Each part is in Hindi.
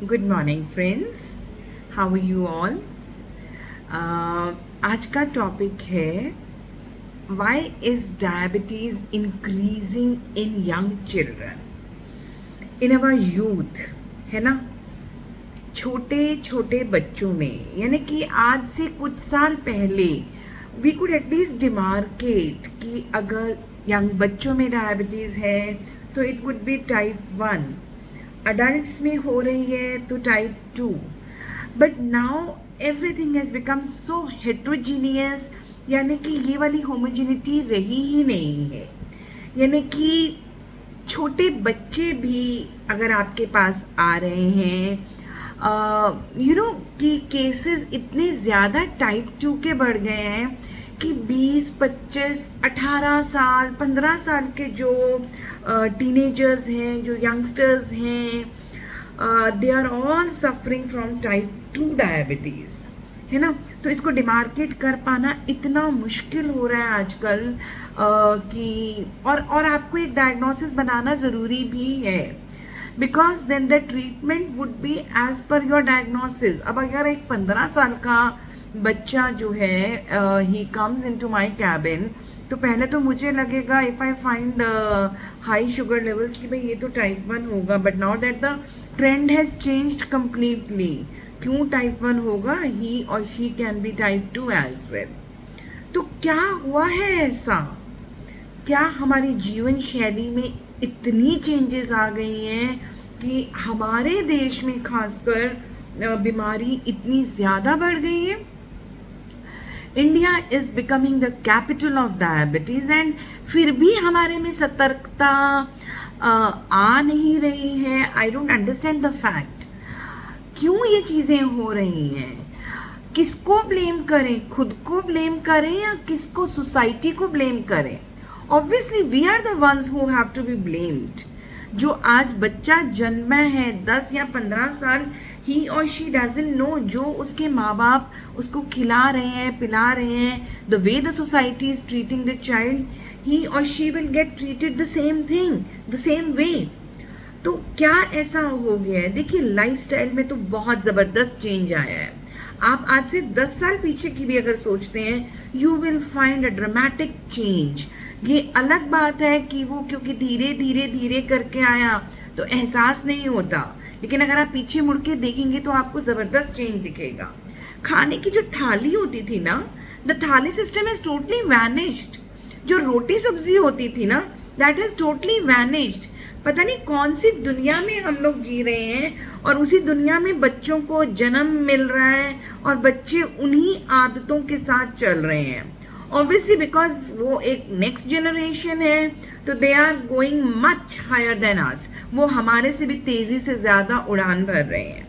Good morning friends, how are you all. आज का टॉपिक है why is diabetes increasing in young children, in our youth, है ना। छोटे छोटे बच्चों में, यानी कि आज से कुछ साल पहले वी कुड एटलीस्ट डिमार्केट कि अगर यंग बच्चों में डायबिटीज़ है तो it would be type 1, adults में हो रही है तो type 2। But now everything has become so heterogeneous, यानी कि ये वाली होमोजिनिटी रही ही नहीं है। यानी कि छोटे बच्चे भी अगर आपके पास आ रहे हैं, कि केसेस इतने ज़्यादा टाइप 2 के बढ़ गए हैं कि 20, 25, 18 साल, 15 साल के जो टीनेजर्स हैं, जो यंगस्टर्स हैं, they are all suffering from type 2 diabetes, है ना। तो इसको डिमार्केट कर पाना इतना मुश्किल हो रहा है आजकल कि और आपको एक डायग्नोसिस बनाना ज़रूरी भी है, because then the treatment would be as per your diagnosis. अब अगर एक 15 साल का बच्चा जो है he comes into my cabin, तो पहले तो मुझे लगेगा if I find high sugar levels कि भाई ये तो टाइप 1 होगा, but now that the trend has changed completely. क्यों टाइप 1 होगा? ही और she can be type 2 as well. तो क्या हुआ है ऐसा? क्या हमारी जीवन शैली में इतनी चेंजेस आ गई हैं कि हमारे देश में खासकर बीमारी इतनी ज़्यादा बढ़ गई है? India is becoming the capital of diabetes, and फिर भी हमारे में सतर्कता आ नहीं रही है। I don't understand the fact, क्यों ये चीज़ें हो रही हैं? किसको ब्लेम करें? खुद को ब्लेम करें या किसको, सोसाइटी को ब्लेम करें? Obviously we are the ones who have to be blamed. जो आज बच्चा जन्मा है 10 या 15 साल, ही और शी डजंट नो, जो उसके माँ बाप उसको खिला रहे हैं, पिला रहे हैं, the way the society is treating the child, he और she will get treated the same thing, the same way. तो क्या ऐसा हो गया है? देखिए, लाइफस्टाइल में तो बहुत ज़बरदस्त चेंज आया है। आप आज से 10 साल पीछे की भी अगर सोचते हैं, you will find a dramatic change. ये अलग बात है कि वो क्योंकि धीरे धीरे धीरे करके आया तो एहसास नहीं होता, लेकिन अगर आप पीछे मुड़ के देखेंगे तो आपको ज़बरदस्त चेंज दिखेगा। खाने की जो थाली होती थी ना, द थाली सिस्टम इज़ टोटली वैनिश्ड। जो रोटी सब्जी होती थी ना, दैट इज़ टोटली वैनिश्ड। पता नहीं कौन सी दुनिया में हम लोग जी रहे हैं, और उसी दुनिया में बच्चों को जन्म मिल रहा है और बच्चे उन्हीं आदतों के साथ चल रहे हैं। ऑब्वियसली बिकॉज वो एक नेक्स्ट जनरेशन है, तो they are going much higher than us. वो हमारे से भी तेज़ी से ज़्यादा उड़ान भर रहे हैं।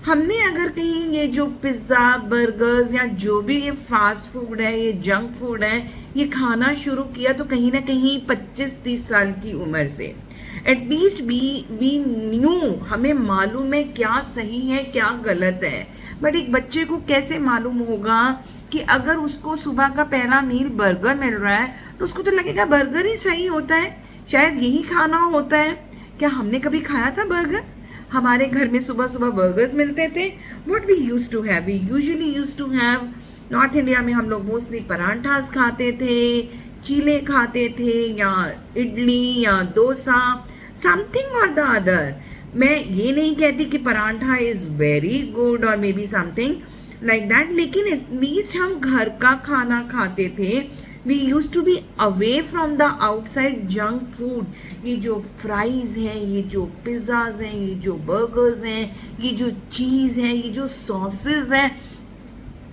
हमने अगर कहीं ये जो पिज़्ज़ा, बर्गर्स या जो भी ये फास्ट फूड है, ये जंक फूड है, ये खाना शुरू किया तो कहीं ना कहीं 25-30 साल की उम्र से। एटलीस्ट वी न्यू, हमें मालूम है क्या सही है क्या गलत है। बट एक बच्चे को कैसे मालूम होगा कि अगर उसको सुबह का पहला मील बर्गर मिल रहा है तो उसको तो लगेगा बर्गर ही सही होता है, शायद यही खाना होता है। क्या हमने कभी खाया था बर्गर? हमारे घर में सुबह सुबह बर्गर्स मिलते थे। What we use to have, we usually use to have, north India में हम लोग मोस्टली परांठास खाते थे, चीले खाते थे, या इडली या डोसा, समथिंग और द अदर। मैं ये नहीं कहती कि परांठा इज़ वेरी गुड और may be something like that, लेकिन एटलीस्ट हम घर का खाना खाते थे। We use to be away from the outside junk food. ये जो फ्राइज़ हैं, ये जो पिज़्ज़ाज हैं, ये जो बर्गर्स हैं, ये जो चीज़ है, ये जो सॉसेज हैं,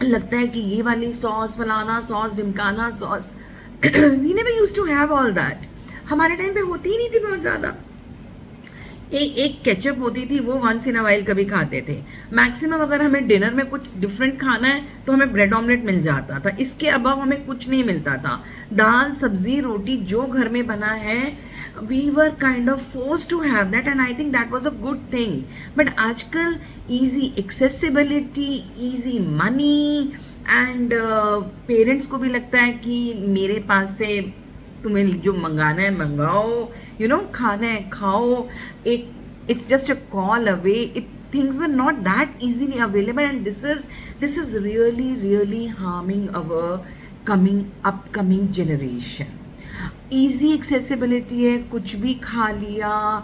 लगता है कि ये वाली सॉस, फलाना सॉस, ढिमकाना sauce, we never use to have all that. हमारे टाइम पे होती ही नहीं थी बहुत ज़्यादा। एक केचप होती थी, वो वंस इन अ वाइल कभी खाते थे। मैक्सिमम अगर हमें डिनर में कुछ डिफरेंट खाना है तो हमें ब्रेड ऑमलेट मिल जाता था, इसके अबव हमें कुछ नहीं मिलता था। दाल, सब्जी, रोटी जो घर में बना है, we were kind of force to have that, and I think that was a good thing. But आजकल easy accessibility, easy money, and parents को भी लगता है कि मेरे पास से तुम्हें जो मंगाना है मंगाओ, खाना है खाओ, एक it's just a call away. things were not that easily available, and this is really harming our upcoming generation. Easy accessibility है, कुछ भी खा लिया.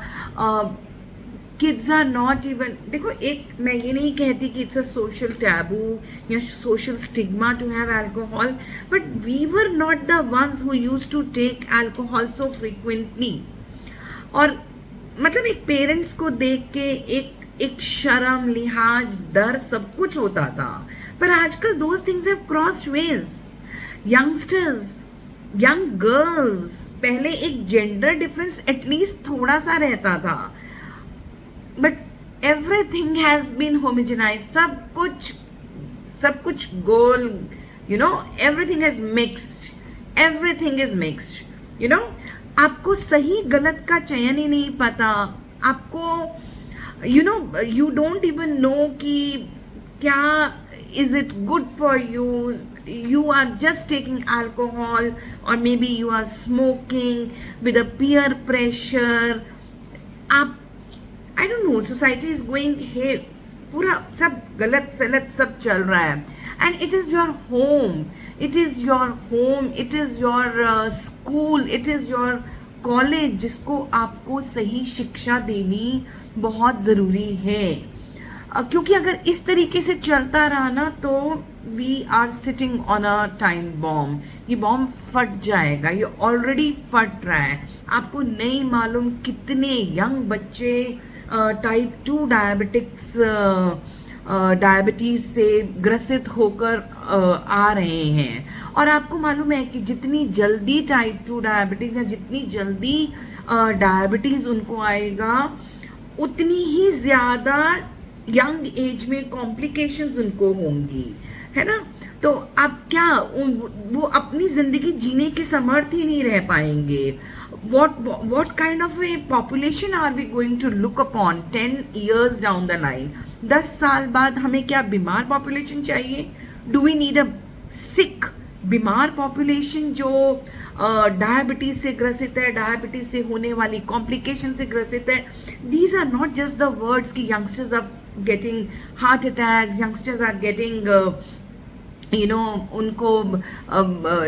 किड्स आर नॉट इवन, देखो एक मैं ये नहीं कहती कि इट्स अ सोशल टैबू या social stigma to have alcohol, but we were not the ones who used to take alcohol so frequently. और मतलब एक पेरेंट्स को देख के एक शर्म, लिहाज, डर सब कुछ होता था. पर आजकल those things have crossed ways. Youngsters, young girls, पहले एक जेंडर डिफरेंस एटलीस्ट थोड़ा सा रहता था, but everything has been homogenise. सब कुछ गोल, you know, everything is mixed, you know. आपको सही गलत का चयन ही नहीं पता. आपको you know, you don't even know कि क्या is it good for you. You are just taking alcohol, or maybe you are smoking with a peer pressure. I don't know, society is going, hey, पूरा सब गलत सलत सब चल रहा है. And it is your home, it is your school, it is your college जिसको आपको सही शिक्षा देनी बहुत ज़रूरी है. क्योंकि अगर इस तरीके से चलता रहा ना तो we are sitting on a time bomb. ये बॉम्ब फट जाएगा, ये ऑलरेडी फट रहा है. आपको नहीं मालूम कितने यंग बच्चे टाइप 2 डायबिटीज़ से ग्रसित होकर आ रहे हैं. और आपको मालूम है कि जितनी जल्दी टाइप 2 डायबिटीज़ या जितनी जल्दी डायबिटीज़ उनको आएगा, उतनी ही ज़्यादा यंग एज में कॉम्प्लिकेशंस उनको होंगी, है ना. तो अब क्या वो अपनी ज़िंदगी जीने के समर्थ ही नहीं रह पाएंगे. what kind of a population are we going to look upon 10 years down the line? 10 साल बाद हमें क्या बीमार पॉपुलेशन चाहिए? डू वी नीड अ सिक बीमार पॉपुलेशन जो डायबिटीज़ से ग्रसित है, डायबिटीज़ से होने वाली कॉम्प्लिकेशन से ग्रसित है? These are not just the words कि youngsters are getting heart attacks, youngsters are getting you know, उनको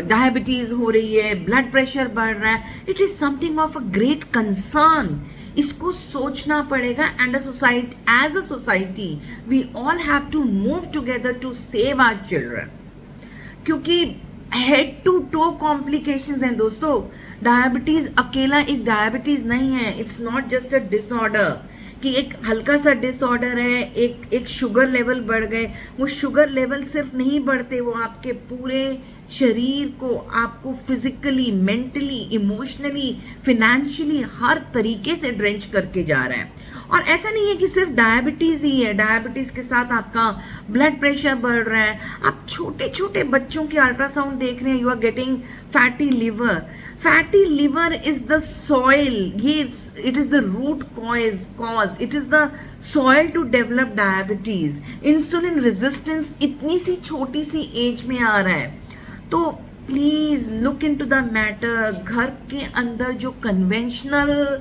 डायबिटीज़ हो रही है, ब्लड प्रेशर बढ़ रहा है. It is something of a great concern. इसको सोचना पड़ेगा. And as a society we all have to move together to save our children. क्योंकि हेड टू टो कॉम्प्लिकेशंस हैं दोस्तों. डायबिटीज़ अकेला एक डायबिटीज़ नहीं है. It's not just a disorder कि एक हल्का सा डिसऑर्डर है, एक शुगर लेवल बढ़ गए. वो शुगर लेवल सिर्फ नहीं बढ़ते, वो आपके पूरे शरीर को, आपको फिजिकली, मेंटली, इमोशनली, फिनेंशियली हर तरीके से ड्रेंच करके जा रहा है. और ऐसा नहीं है कि सिर्फ डायबिटीज़ ही है. डायबिटीज़ के साथ आपका ब्लड प्रेशर बढ़ रहा है. आप छोटे छोटे बच्चों के अल्ट्रासाउंड देख रहे हैं, you are getting fatty liver. Fatty liver is the soil. It is the root cause, it is the soil to develop diabetes. Insulin resistance इतनी सी छोटी सी एज में आ रहा है. तो please look into the matter. घर के अंदर जो कन्वेंशनल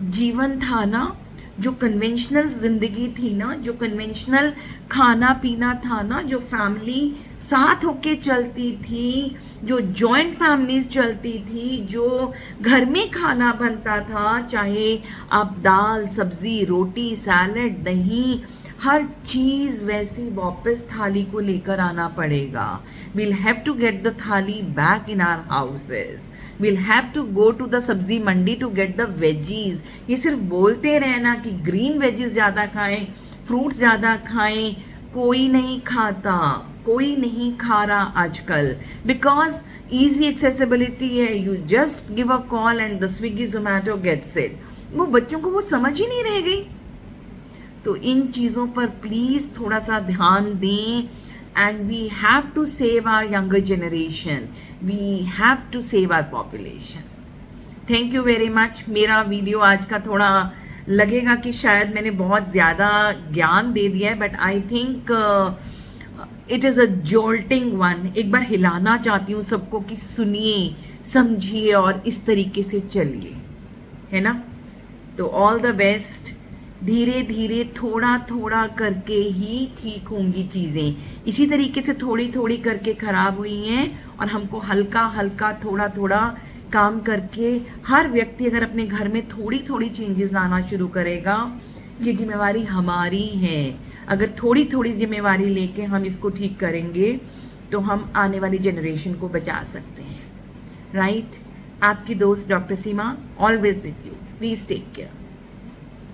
जीवन था ना, जो कन्वेंशनल ज़िंदगी थी ना, जो कन्वेंशनल खाना पीना था ना, जो फैमिली साथ होके चलती थी, जो जॉइंट फैमिलीज चलती थी, जो घर में खाना बनता था, चाहे आप दाल, सब्ज़ी, रोटी, सैलड, दही, हर चीज़ वैसी वापस थाली को लेकर आना पड़ेगा. we'll have to get the thali back in our houses. we'll have to go to the सब्जी मंडी to get the veggies. ये सिर्फ बोलते रहना कि ग्रीन वेजीज ज़्यादा खाएं, फ्रूट्स ज़्यादा खाएं, कोई नहीं खाता, कोई नहीं खा रहा आजकल. बिकॉज ईजी एक्सेसिबिलिटी है. You just give a call and the Swiggy Zomato gets it. वो बच्चों को वो समझ ही नहीं रह गई. तो इन चीज़ों पर प्लीज़ थोड़ा सा ध्यान दें. And we have to save our younger generation. We have to save our population. Thank you very much. मेरा वीडियो आज का थोड़ा लगेगा कि शायद मैंने बहुत ज़्यादा ज्ञान दे दिया है, but I think it is a jolting one. एक बार हिलाना चाहती हूँ सबको कि सुनिए, समझिए और इस तरीके से चलिए, है ना. तो ऑल द बेस्ट. धीरे धीरे थोड़ा थोड़ा करके ही ठीक होंगी चीज़ें। इसी तरीके से थोड़ी थोड़ी करके ख़राब हुई हैं और हमको हल्का हल्का थोड़ा थोड़ा काम करके हर व्यक्ति अगर अपने घर में थोड़ी थोड़ी चेंजेस लाना शुरू करेगा, ये जिम्मेवारी हमारी है। अगर थोड़ी थोड़ी जिम्मेवारी लेके हम इसको ठीक करेंगे तो हम आने वाली जनरेशन को बचा सकते हैं। राइट? आपकी दोस्त doctor Seema, always with you. Please take care.